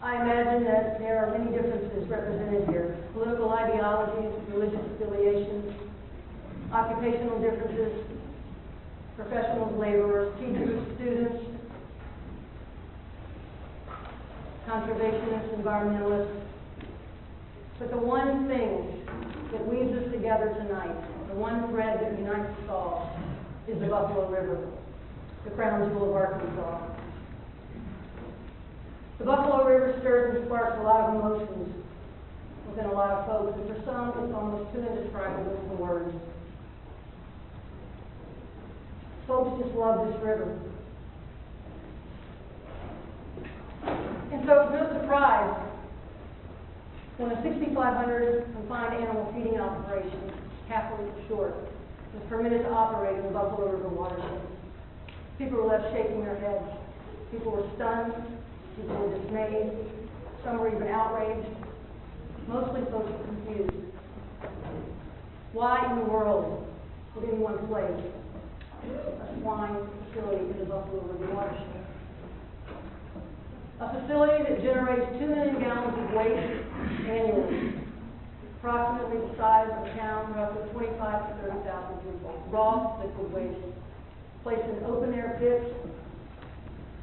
I imagine that there are many differences represented here. Political ideologies, religious affiliations, occupational differences, professionals, laborers, teachers, students, conservationists, environmentalists. But the one thing that weaves us together tonight, the one thread that unites us all, is the Buffalo River, the crown jewel of Arkansas. The Buffalo River stirs and sparks a lot of emotions within a lot of folks, and for some it's almost too indescribable for words. Folks just love this river. And so it's no surprise when a 6,500 confined animal feeding operation, halfway short, was permitted to operate in the Buffalo River watershed. People were left shaking their heads. People were stunned. People were dismayed. Some were even outraged. Mostly folks were confused. Why in the world would anyone place a swine facility in the Buffalo River watershed? A facility that generates 2 million gallons of waste annually, approximately the size of a town, roughly 25,000 to 30,000 people. Raw liquid waste, placed in open-air pits,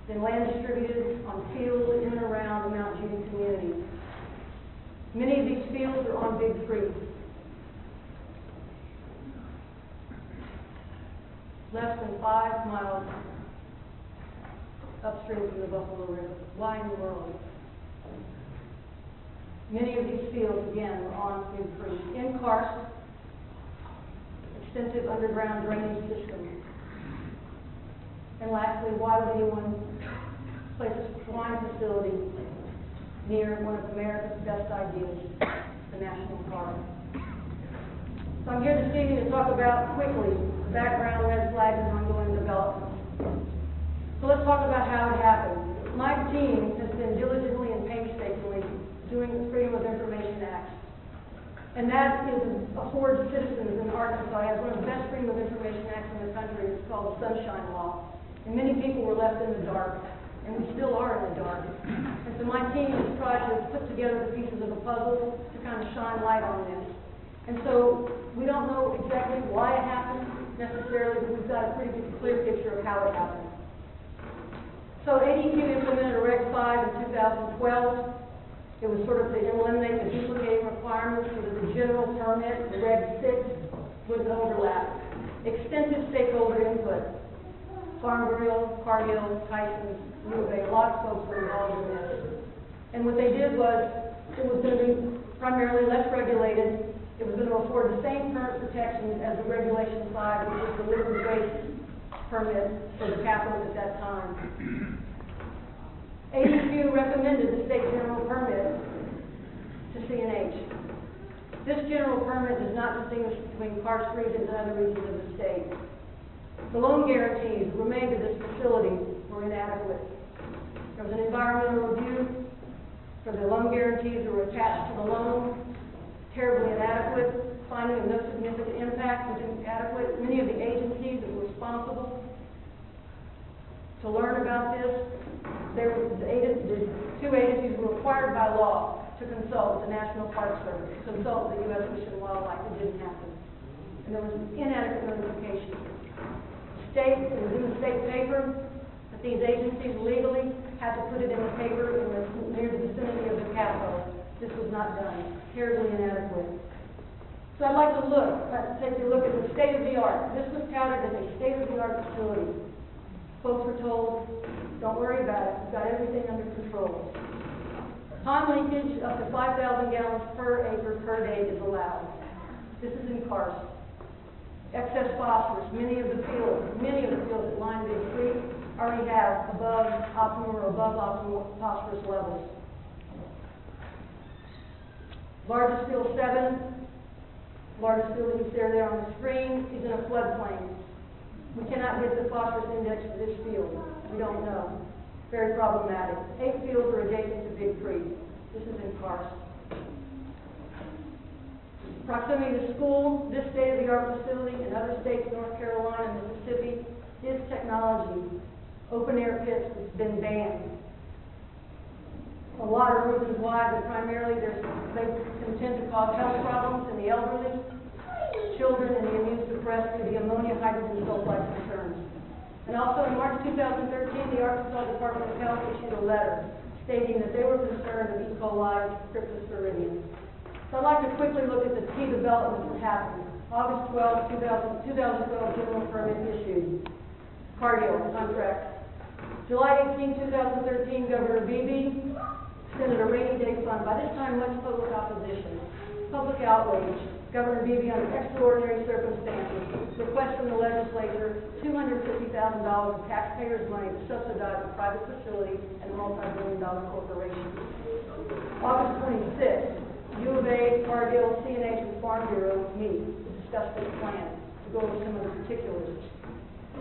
then land distributed on fields in and around the Mount Judy community. Many of these fields are on Big Creek. Less than 5 miles upstream from the Buffalo River. Why in the world? Many of these fields, again, were on Big Creek. In karst, extensive underground drainage system. And lastly, why would anyone place a swine facility near one of America's best ideas, the national park? So I'm here this evening to talk about, quickly, the background, red flags, and ongoing development. So let's talk about how it happened. My team has been diligently and painstakingly doing the Freedom of Information Act. And that affords citizens in Arkansas, has one of the best Freedom of Information Acts in the country. It's called the Sunshine Law. And many people were left in the dark, and we still are in the dark. And so my team has tried to put together the pieces of a puzzle to kind of shine light on this. And so we don't know exactly why it happened necessarily, but we've got a pretty clear picture of how it happened. So ADQ implemented a Reg 5 in 2012. It was sort of to eliminate the duplicating requirements so that the general permit, the Reg 6, wouldn't overlap. Extensive stakeholder input. Farm Grill, Cargill, Tyson's, U of A, a lot of folks were involved in this. And what they did was, it was going to be primarily less regulated. It was going to afford the same current protections as the Regulation 5, which was the liquid waste permit for the capital at that time. ADQ recommended the state general permit to CNH. This general permit does not distinguish between karst regions and other regions of the state. The loan guarantees remained to this facility were inadequate. There was an environmental review for the loan guarantees that were attached to the loan, terribly inadequate, finding of no significant impact was inadequate. Many of the agencies that were responsible to learn about this, the 2 agencies were required by law to consult the National Park Service, to consult the U.S. Fish and Wildlife. It didn't happen. And there was inadequate notification. It was in the state paper, but these agencies legally had to put it in the paper near the vicinity of the Capitol. This was not done. Terribly inadequate. So I'd like to take a look at the state of the art. This was touted as a state-of-the-art facility. Folks were told, don't worry about it, we've got everything under control. Pond leakage up to 5,000 gallons per acre per day is allowed. This is in karst. Excess phosphorus, many of the fields that line Big Creek already have above optimal or above optimal phosphorus levels. Largest field 7, largest field that you see there on the screen, is in a floodplain. We cannot get the phosphorus index for this field. We don't know. Very problematic. 8 fields are adjacent to Big Creek. This is in karst. Proximity to school, this state-of-the-art facility in other states, North Carolina, Mississippi, is technology. Open-air pits has been banned. A lot of reasons why, but primarily they can tend to cause health problems in the elderly, children, and the immune-suppressed through the ammonia hydrogen sulfide concerns. And also in March 2013, the Arkansas Department of Health issued a letter stating that they were concerned of E. coli cryptosporidium. So I'd like to quickly look at the key developments that happened. August 12, 2012, general permit issued. Cargill contract. July 18, 2013, Governor Beebe extended a rainy day fund. By this time, much public opposition, public outrage. Governor Beebe, under extraordinary circumstances, requests from the legislature $250,000 of taxpayers' money to subsidize a private facility and a multi-billion-dollar corporation. August 26th, U of A, Cargill, CNH, and Farm Bureau meet to discuss this plan, to go over some of the particulars.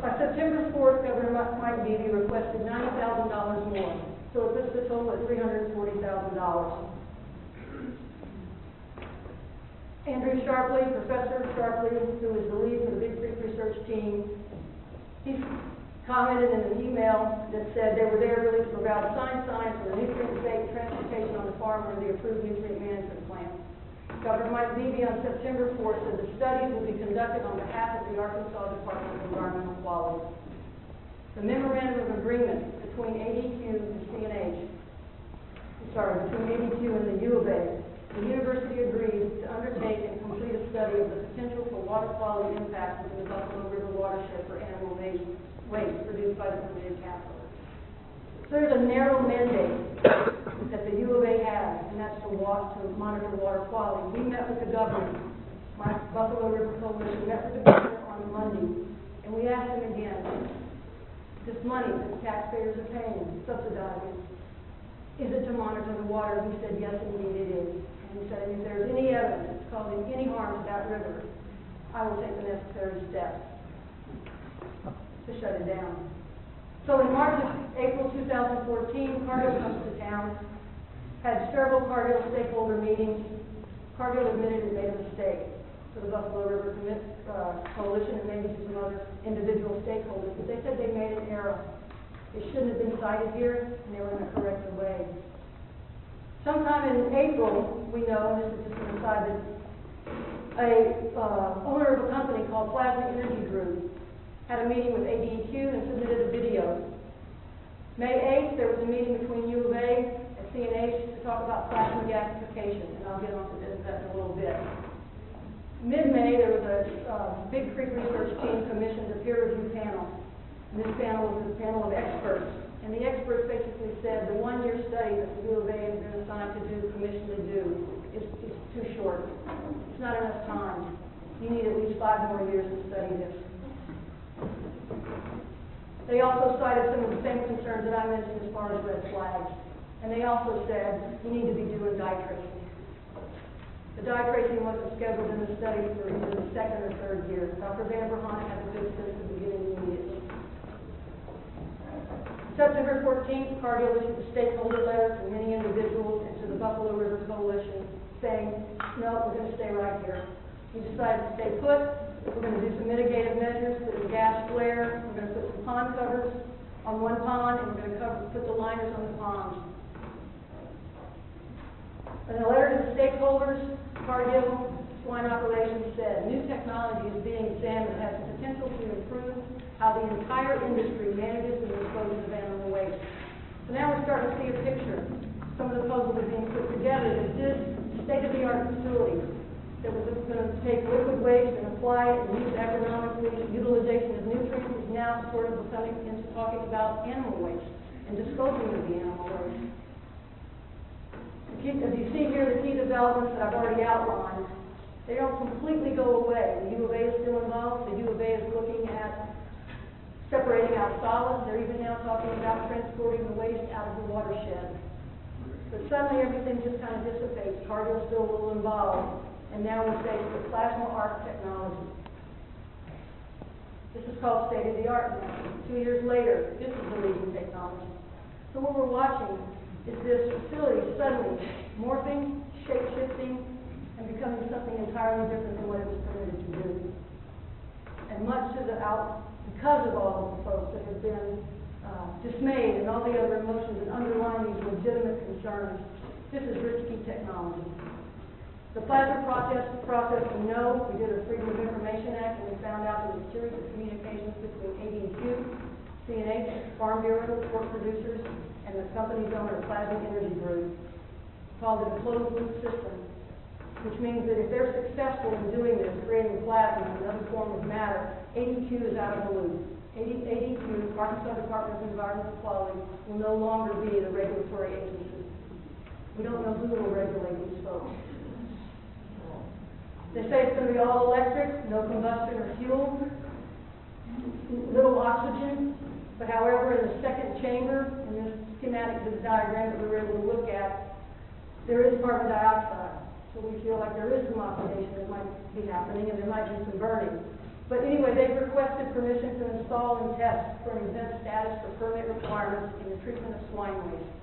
By September 4th, Governor Mike Beebe requested $90,000 more, so it puts the total at $340,000. Andrew Sharpley, Professor Sharpley, who is the lead for the Big Creek research team, he commented in an email that said they were there really to provide science for the nutrient-safe transportation on the farm under the approved nutrient management plan. Governor Mike Beebe on September 4th said the studies will be conducted on behalf of the Arkansas Department of Environmental Quality. The memorandum of agreement between ADQ and CNH, between ADQ and the U of A, the university agreed to undertake and complete a study of the potential for water quality impacts within the Buffalo River watershed for animal waste produced by the permitted capital. So there's a narrow mandate that the U of A has, and that's to monitor water quality. We met with the governor. My Buffalo River Coalition met with the governor on Monday, and we asked him again, this money that the taxpayers are paying, subsidizing, is it to monitor the water? He said, yes, indeed it is. And he said, if there's any evidence it's causing any harm to that river, I will take the necessary steps to shut it down. So in April 2014, Cargill comes to town, had several Cargill stakeholder meetings. Cargill admitted it made a mistake for the Buffalo River Coalition and maybe some other individual stakeholders, but they said they made an error. It shouldn't have been cited here, and they were going to correct the way. Sometime in April, we know, and this is just an aside, that a owner of a company called Plasma Energy Group had a meeting with ADQ and submitted a video. May 8th, there was a meeting between U of A and CNH to talk about plasma gasification, and I'll get on to that in a little bit. Mid-May, there was a Big Creek research team commissioned a peer review panel. And this panel was a panel of experts. And the experts basically said the one-year study that the U of A has been assigned to do, commissioned to do, is too short. It's not enough time. You need at least 5 more years to study this. They also cited some of the same concerns that I mentioned as far as red flags. And they also said you need to be doing dye tracing. The dye tracing wasn't scheduled in the study for either the 2nd or 3rd year. Dr. Van Verhaan had to do it since the beginning immediately. September 14th, Cargill issued a stakeholder letter to many individuals and to the Buffalo River Coalition saying, no, we're going to stay right here. We decided to stay put. We're going to do some mitigative measures, put a gas flare. We're going to put some pond covers on one pond, and we're going to put the liners on the ponds. In a letter to the stakeholders, Cargill Swine Operations said, new technology is being examined that has the potential to improve how the entire industry manages and disposes of animal waste. So now we're starting to see a picture. Some of the puzzles are being put together that this state-of-the-art facility that was going to take liquid waste and apply it and use economically, utilization of nutrients is now sort of becoming into talking about animal waste and disposing of the animal waste. As you see here, the key developments that I've already outlined, they don't completely go away. The U of A is still involved. The U of A is looking at separating out solids. They're even now talking about transporting the waste out of the watershed. But suddenly everything just kind of dissipates. Cargill's still a little involved. And now we're faced with plasma arc technology. This is called state-of-the-art now. 2 years later, this is the leading technology. So what we're watching is this facility suddenly morphing, shape-shifting, and becoming something entirely different than what it was permitted to do. And much to the because of all of the folks that have been dismayed and all the other emotions that underline these legitimate concerns. This is risky technology. The plasma process we know, we did a Freedom of Information Act, and we found out there was a series of communications between AD&Q, CNH, Farm Bureau, pork producers, and the company's owner, Plasma Energy Group, called it a closed-loop system, which means that if they're successful in doing this, creating plasma, another form of matter, AD&Q is out of the loop. AD&Q, Arkansas Department of Environmental Quality, will no longer be the regulatory agency. We don't know who will regulate these folks. They say it's going to be all electric, no combustion or fuel, little oxygen, but however, in the second chamber, in this schematic diagram that we were able to look at, there is carbon dioxide. So we feel like there is some oxidation that might be happening, and there might be some burning. But anyway, they've requested permission to install and test for an exempt status for permit requirements in the treatment of swine waste.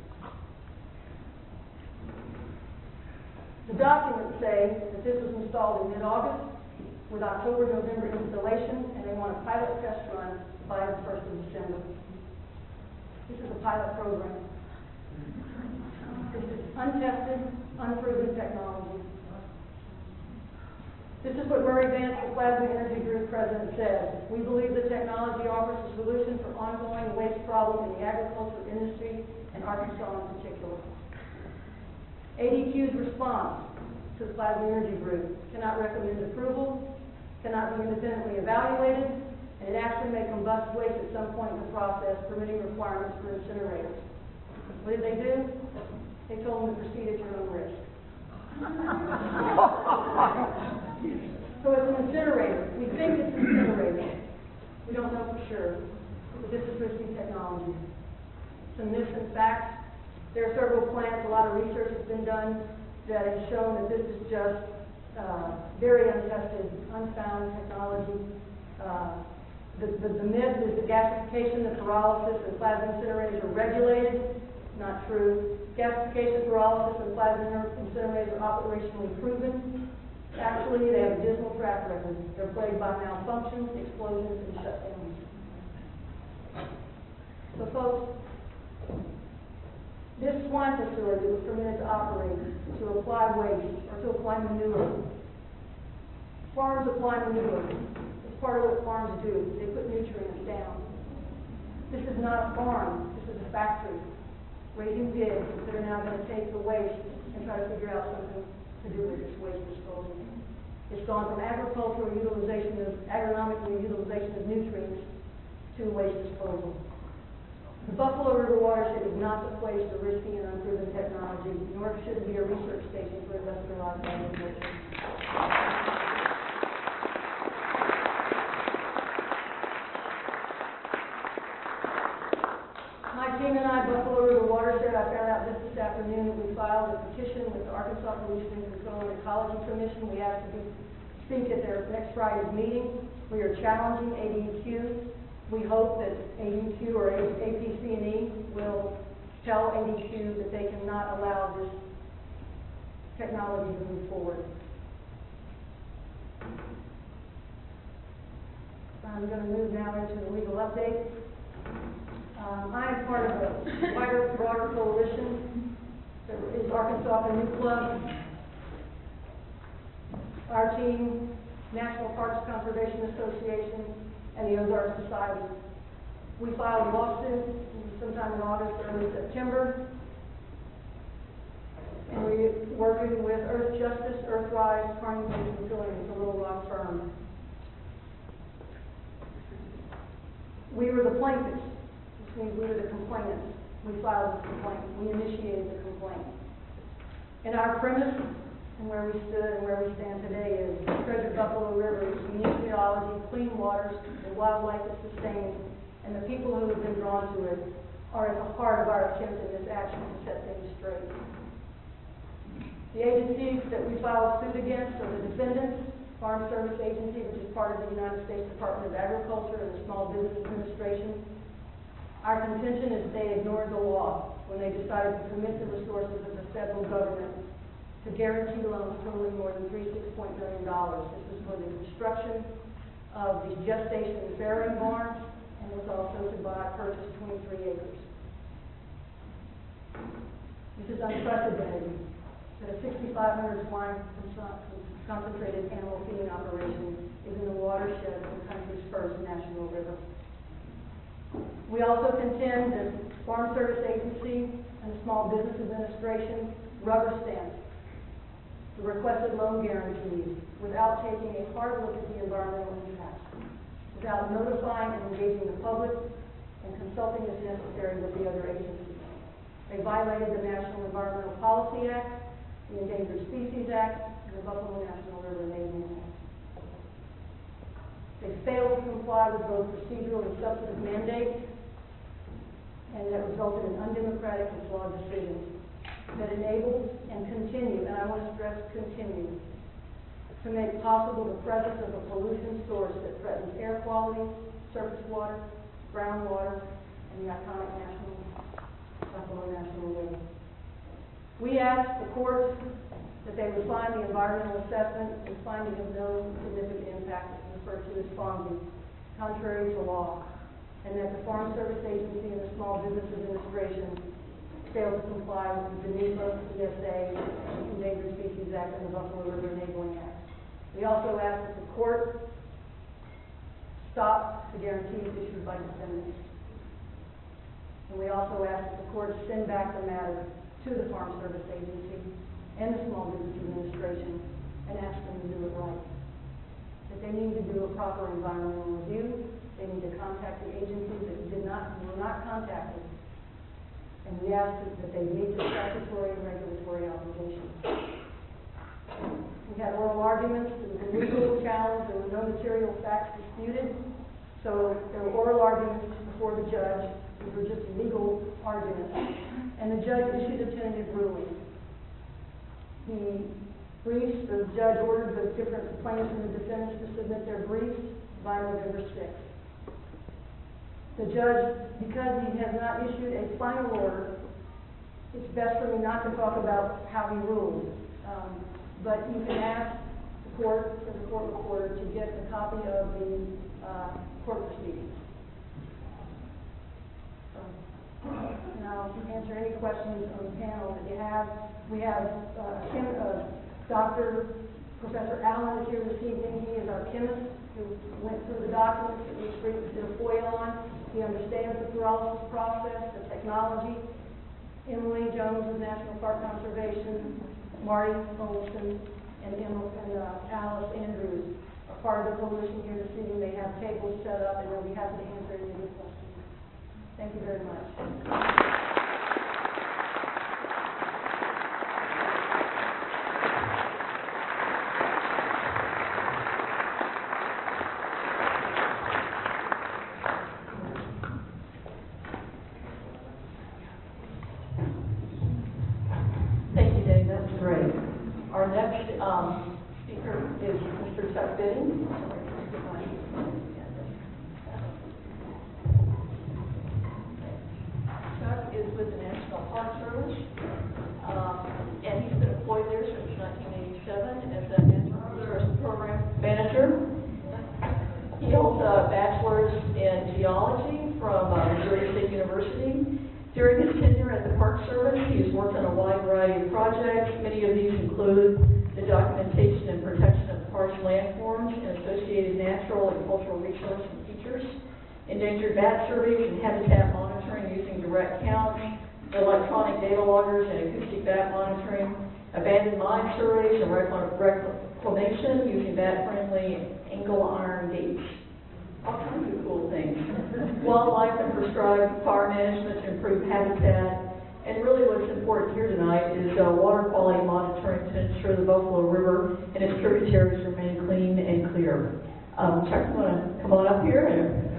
The documents say that this was installed in mid-August with October-November installation, and they want a pilot test run by the 1st of December. This is a pilot program. This is untested, unproven technology. This is what Murray Vance, the Plasma Energy Group president, says. We believe the technology offers a solution for ongoing waste problems in the agriculture industry and Arkansas in particular. AD&Q's response to the Plasma Energy Group cannot recommend approval, cannot be independently evaluated, and it actually may combust waste at some point in the process, permitting requirements for incinerators. What did they do? They told them to proceed at your own risk. So it's an incinerator. We think it's an incinerator. We don't know for sure. But this is risky technology. Some myths and facts. There are several plants, a lot of research has been done that has shown that this is just very untested, unfound technology. The myth is that gasification, the pyrolysis, and plasma incinerators are regulated. Not true. Gasification, pyrolysis, and plasma incinerators are operationally proven. Actually, they have a dismal track record. They're plagued by malfunctions, explosions, and shutdowns. So, folks, this swine facility was permitted to operate, to apply waste, or to apply manure. Farms apply manure. It's part of what farms do. They put nutrients down. This is not a farm. This is a factory raising pigs that are now going to take the waste and try to figure out something to do with this waste disposal. It's gone from agricultural utilization of, agronomical utilization of nutrients to waste disposal. The Buffalo River watershed is not the place for risky and unproven technology, nor should it be a research station for industrialized agriculture. My team and I, Buffalo River Watershed, I found out just this afternoon that we filed a petition with the Arkansas Pollution Control and Ecology Commission. We asked to speak at their next Friday's meeting. We are challenging AD&Q. We hope that AD&Q or APC&E will tell AD&Q that they cannot allow this technology to move forward. I'm going to move now into the legal update. I am part of a wider, broader coalition that is Arkansas Canoe Club. Our team, National Parks Conservation Association, and the Ozark Society. We filed a lawsuit sometime in August, early September, and we're working with Earth Justice, Earthrise, Carney and Affiliates, a Little Rock firm. We were the plaintiffs, which means we were the complainants. We filed this complaint. We initiated the complaint. And our premise and where we stood and where we stand today is Treasure Buffalo River is unique geology, clean waters, the wildlife is sustained, and the people who have been drawn to it are at the heart of our attempt in this action to set things straight. The agencies that we filed suit against are the defendants, Farm Service Agency, which is part of the United States Department of Agriculture and the Small Business Administration. Our contention is that they ignored the law when they decided to commit the resources of the federal government to guarantee loans totaling more than $36 million. This was for the construction of the gestation and farrowing barns and was also to purchase 23 acres. This is unprecedented that a 6,500 swine concentrated animal feeding operation is in the watershed of the country's first national river. We also contend that Farm Service Agency and the Small Business Administration rubber stamped the requested loan guarantees without taking a hard look at the environmental impacts, without notifying and engaging the public and consulting as necessary with the other agencies. They violated the National Environmental Policy Act, the Endangered Species Act, and the Buffalo National River Enabling Act. They failed to comply with both procedural and substantive mandates, and that resulted in undemocratic and flawed decisions that enabled and continue, and I want to stress continue, to make possible the presence of a pollution source that threatens air quality, surface water, groundwater, and the iconic Buffalo National River. We asked the courts that they would find the environmental assessment and finding of no significant impact, referred to as FONSI, contrary to law, and that the Farm Service Agency and the Small Business Administration failed to comply with the NEPA, ESA, Endangered Species Act, and the Buffalo River Enabling Act. We also asked that the court stop the guarantees issued by defendants. And we also asked that the court send back the matter to the Farm Service Agency and the Small Business Administration and ask them to do it right. That they need to do a proper environmental review. They need to contact the agencies that were not contacted. And we ask that they meet the statutory and regulatory obligations. We had oral arguments. There was a legal challenge. There were no material facts disputed. So there were oral arguments before the judge. These were just legal arguments. And the judge issued a tentative ruling. The judge ordered the different plaintiffs and the defendants to submit their briefs by November 6th. The judge, because he has not issued a final order, it's best for me not to talk about how he ruled. But you can ask the court reporter to get a copy of the court proceedings. And I'll answer any questions on the panel that you have. We have Professor Allen is here this evening. He is our chemist who went through the documents that we did a FOIA on. He understands the pyrolysis process, the technology. Emily Jones of National Park Conservation, Marty Olson, and Alice Andrews are part of the coalition here this evening. They have tables set up, and they'll be happy to answer any of your questions. Thank you very much. Our next speaker is Mr. Chuck Bidding. Chuck is with the National Park Service, and he's been employed there since 1987 as a Natural Resources Program Manager. He holds a bachelor's in geology from Missouri State University. During his tenure at the Park Service, he has worked on a wide variety of projects. Many of these include the documentation and protection of parks landforms and associated natural and cultural resource and features, endangered bat surveys and habitat monitoring using direct counts, electronic data loggers and acoustic bat monitoring, abandoned mine surveys and reclamation using bat-friendly angle iron gates. All kinds of cool things. Wildlife and prescribed fire management to improve habitat. And really what's important here tonight is water quality monitoring to ensure the Buffalo River and its tributaries remain clean and clear. Chuck, you want to come on up here?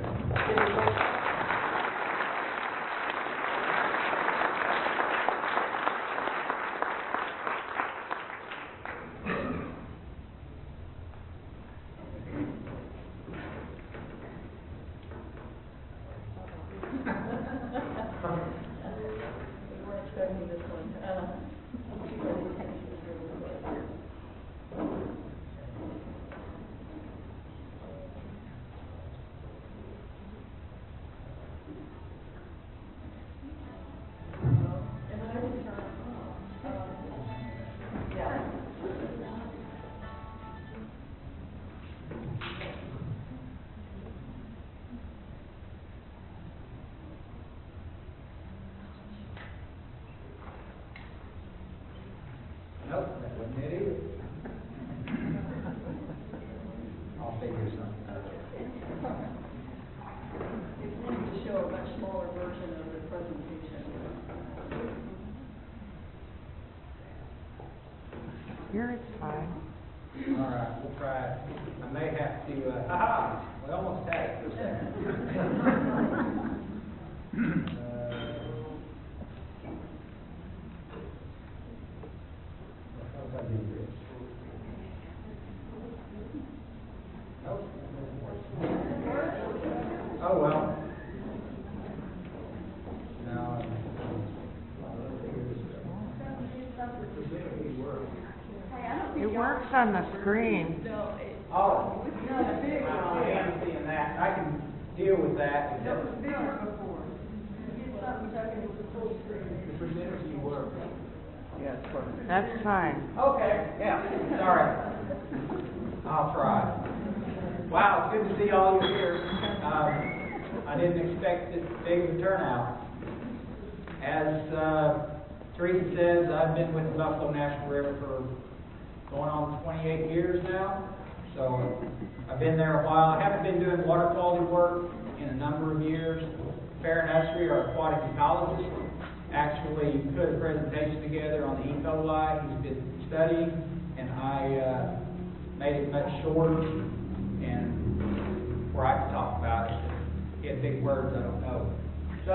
Here it's fine. All right, we'll try it. I may have to, we almost had it for a second. How do I do this? Nope. Oh, well. Now, It works on the screen. oh, I am seeing that. I can deal with that. That was bigger before. Get something tucked into the full screen. The presenter view work. Yes, perfect. That's fine. Okay, yeah, sorry. I'll try. Wow, it's good to see all of you here. I didn't expect this big of a turnout. As Teresa says, I've been with the Buffalo National River for going on 28 years now. So I've been there a while. I haven't been doing water quality work in a number of years. Farron Usry, our aquatic ecologist, actually put a presentation together on the E. coli he's been studying, and I made it much shorter and where I could talk about it. He had big words I don't know. So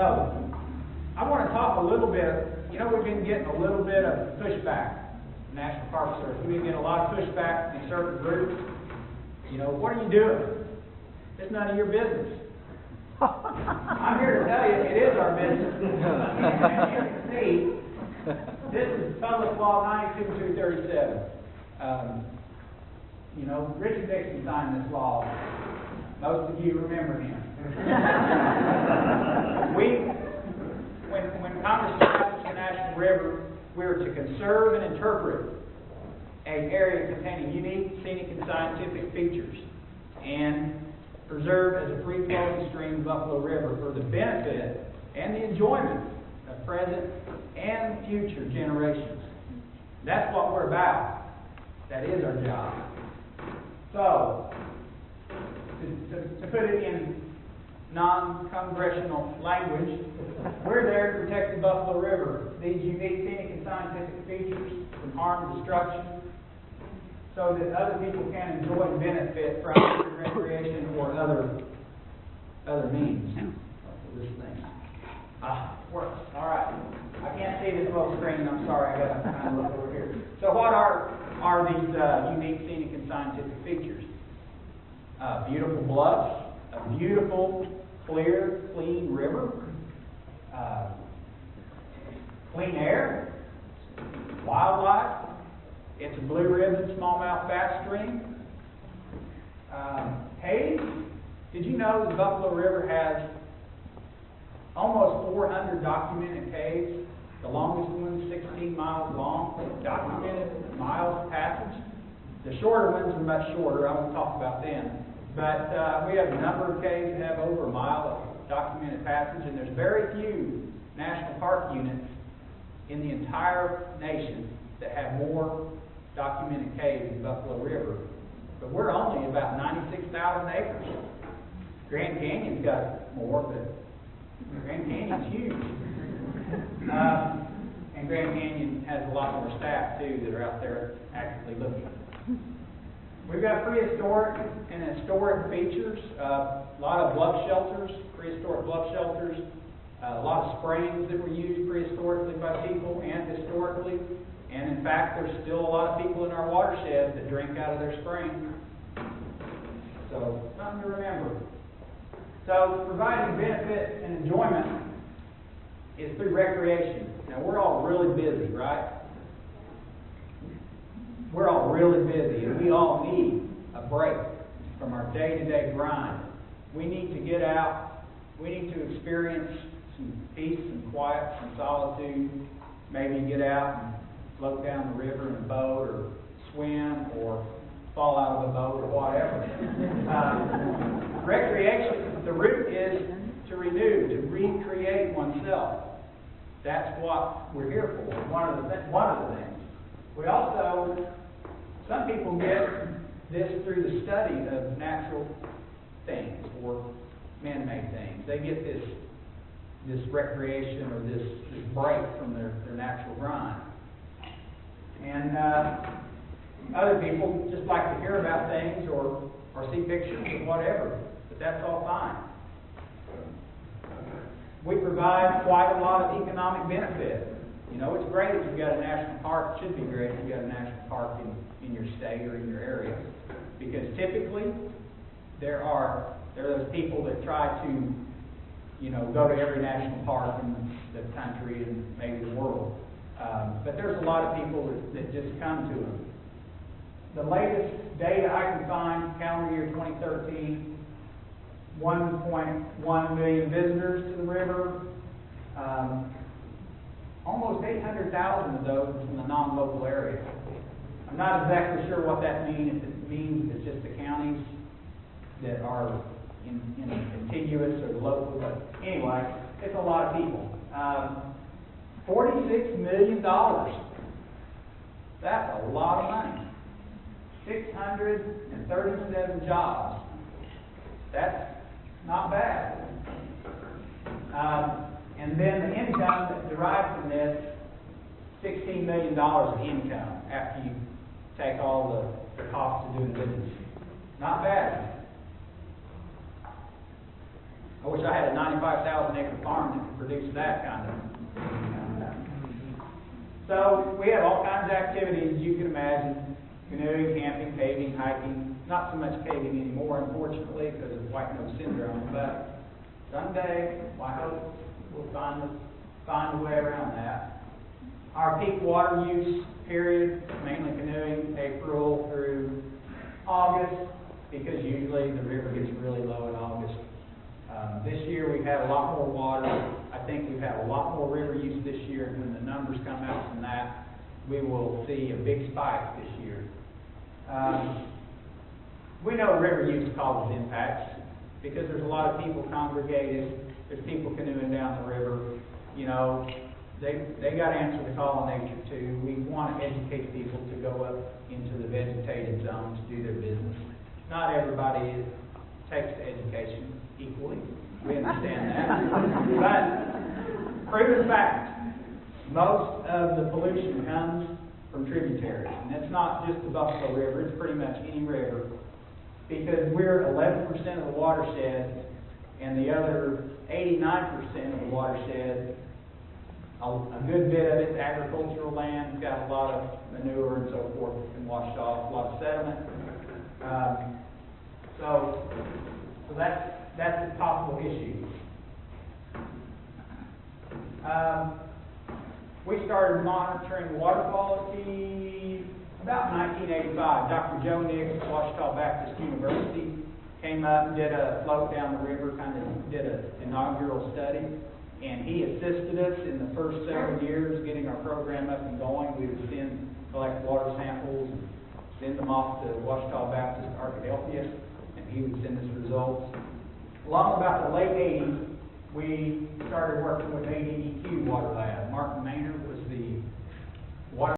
I want to talk a little bit. You know, we've been getting a little bit of pushback. National Park Service. We've been getting a lot of pushback from certain groups. You know, what are you doing? It's none of your business. I'm here to tell you it is our business. As you can see, this is Public Law 92237. You know, Richard Dixon signed this law. Most of you remember him. When Congress established the National River, we were to conserve and interpret an area containing unique scenic and scientific features and preserve as a free-flowing stream Buffalo River for the benefit and the enjoyment of present and future generations. That's what we're about. That is our job. So, to put it in non-congressional language, we're there to protect the Buffalo River, these unique scenic and scientific features from harm and destruction, so that other people can enjoy and benefit from recreation or other means. This thing. Works. All right. I can't see this little screen. I'm sorry. I got to kind of look over here. So what are these unique scenic and scientific features? Beautiful bluffs, a beautiful, clear, clean river, clean air, wildlife. It's a blue ribbon smallmouth bass stream. Caves. Did you know the Buffalo River has almost 400 documented caves? The longest one, 16 miles long, documented miles of passage. The shorter ones are much shorter. I won't talk about them. But we have a number of caves that have over a mile of documented passage, and there's very few national park units in the entire nation that have more documented caves than Buffalo River. But we're only about 96,000 acres. Grand Canyon's got more, but Grand Canyon's huge. And Grand Canyon has a lot more staff, too, that are out there actively looking. We've got prehistoric and historic features, a lot of bluff shelters, prehistoric bluff shelters, a lot of springs that were used prehistorically by people and historically. And in fact, there's still a lot of people in our watershed that drink out of their spring. So, something to remember. So, providing benefit and enjoyment is through recreation. Now, we're all really busy, right? We're all really busy, and we all need a break from our day-to-day grind. We need to get out. We need to experience some peace, some quiet, some solitude. Maybe get out and float down the river in a boat, or swim, or fall out of a boat, or whatever. Recreation, the root is to renew, to recreate oneself. That's what we're here for. One of the things. We also, some people get this through the study of natural things or man-made things. They get this recreation or this break from their natural grind. And Other people just like to hear about things or see pictures or whatever, but that's all fine. We provide quite a lot of economic benefit. You know, it's great if you've got a national park. It should be great if you've got a national park in your state or in your area. Because typically, there are those people that try to, you know, go to every national park in the country and maybe the world. But there's a lot of people that just come to them. The latest data I can find, calendar year 2013, 1.1 million visitors to the river. Almost 800,000 of those from the non-local area. I'm not exactly sure what that means. If it means it's just the counties that are in contiguous or local, but anyway, it's a lot of people. $46 million. That's a lot of money. 637 jobs. That's not bad. And then the income that derives from this, $16 million of income after you take all the costs of doing business. Not bad. I wish I had a 95,000 acre farm that could produce that kind of. So we have all kinds of activities you can imagine: canoeing, camping, caving, hiking. Not so much caving anymore, unfortunately, because of white nose syndrome. But someday, I hope we'll find a way around that. Our peak water use period, mainly canoeing, April through August, because usually the river gets really low in August. This year we've had a lot more water. I think we've had a lot more river use this year, and when the numbers come out from that, we will see a big spike this year. We know river use causes impacts because there's a lot of people congregated. There's people canoeing down the river. You know, they got to answer the call of nature too. We want to educate people to go up into the vegetated zones, do their business. Not everybody takes to education equally. We understand that. But proven fact, most of the pollution comes from tributaries. And it's not just the Buffalo River, it's pretty much any river. Because we're 11% of the watershed, and the other 89% of the watershed, a good bit of it's agricultural land. It's got a lot of manure and so forth that's been washed off, a lot of sediment. So that's a possible issue. We started monitoring water quality about 1985. Dr. Joe Nix, Washita Baptist University, came up and did a float down the river, kind of did an inaugural study, and he assisted us in the first several years getting our program up and going. We would collect water samples and send them off to Washita Baptist Arkadelphia, and he would send us results. Along about the late 80s, we started working with ADEQ Water Lab. Martin Maynard